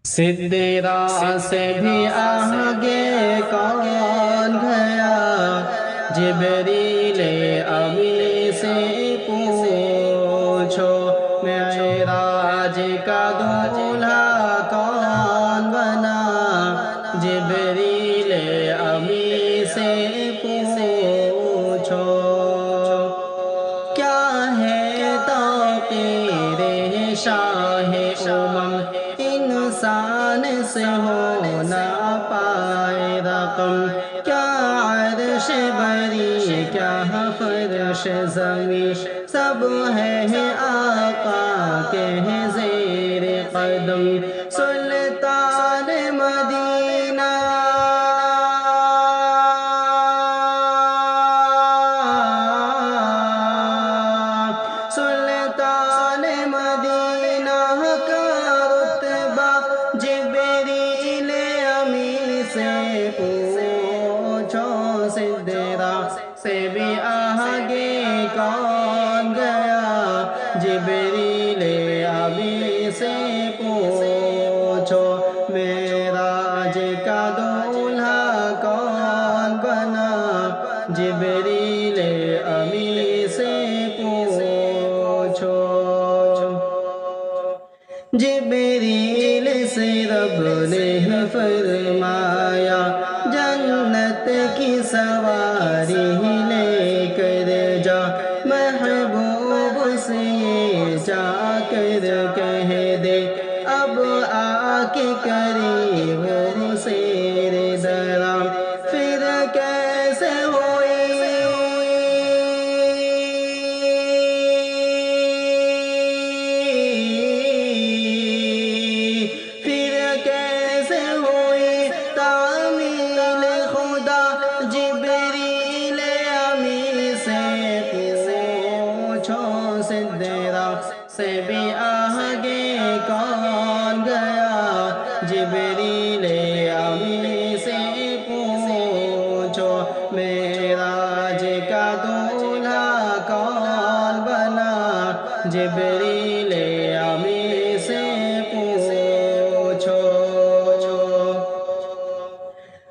सिद्दीरा से भी आगे कौन गया, जिब्रील अमी से पूछो, मेराज का दूल्हा कौन बना, जिब्रील अमी से पूछो। क्या है तौक़ीरे शाह उमम, इंसान से हो ना पाए रकम, क्या अर्श बरी क्या फर्श ज़मी, सब है आका के ज़ेर कदम। सुल्तान मदीना सुल्तान मदीना का रुतबा, जिब्रील अमी से पूछो। सिद्दीरा से भी आगे कौन गया, जिब्रील अमी से पूछो। मेराज का दूल्हा कौन बना, जिब्रील अमी से पूछो। जिब्रील से रब ने फरमाया, जन्नत की सवारी लेकर जा, महबूब से ये जाकर कह दे, अब आके करीब शेर दरा। फिर कैसे हुई तामील खुदा, जिब्रील अमी से पूछो। सिद्दीरा से भी आगे कौन गया, जिब्रील अमी से पूछो। मेराज का दूल्हा कौन बना, जिब्रील अमी से पूछो।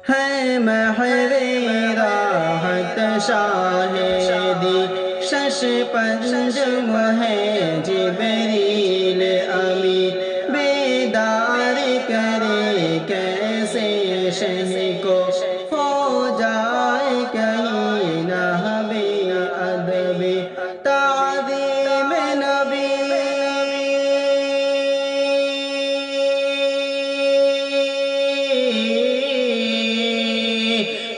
है महरे राहत शाहिदी, शश पंजम है जिब्रील अमी, बेदार करे कैसे शह को, हो जाए कहीं ना बे अदबी, ताज़ीम नबी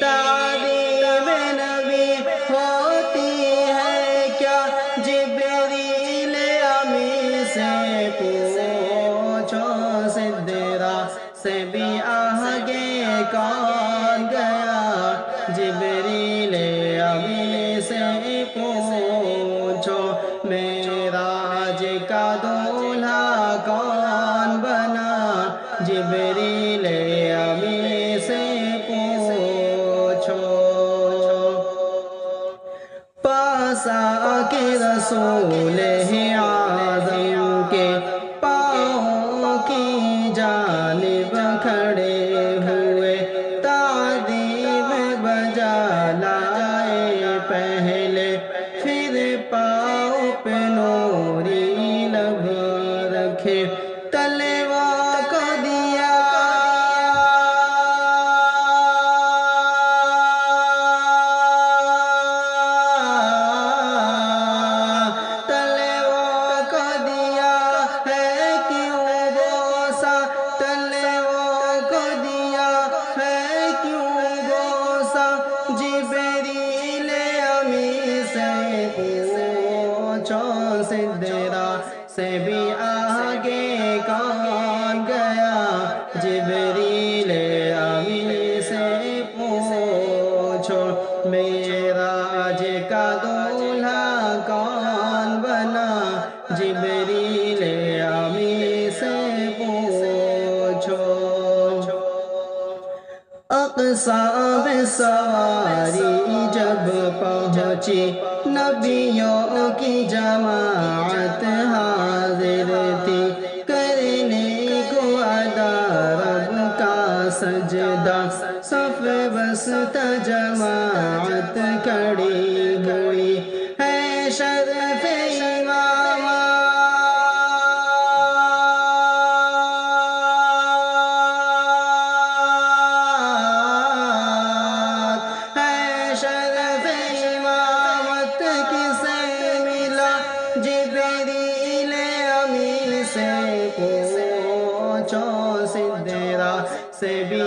ताज़ीम नबी होती है क्या, जिब्रील अमी से पूछो। सिद्दीरा से भी आगे कौन गया, जिब्रील अमी से पूछो। मेराज का दूल्हा कौन बना, जिब्रील अमी से पूछो। पास आके रसूल आज़म के पाँव की जानिब खड़े हुए, तादीब बजा लाए पहले, फिर पाँव पे नूरी लब रखे, तलवा को दिया जिब्रील अमी से पूछो। सिद्दीरा से भी आगे कौन गया, जिब्रील अमी से पूछो। मेराज का दूल्हा कौन बना, जिब्रील अमी से पूछो। अक़सा में सवारी जब पहुँची, नबियों की जमाअत हाजिर थी, करने को अदा وسط جماعت کھڑی ہوئی ہے شرف امامت ہے شرف امامت کسے ملا جبریل امین سے پوچھو سدرا سے بھی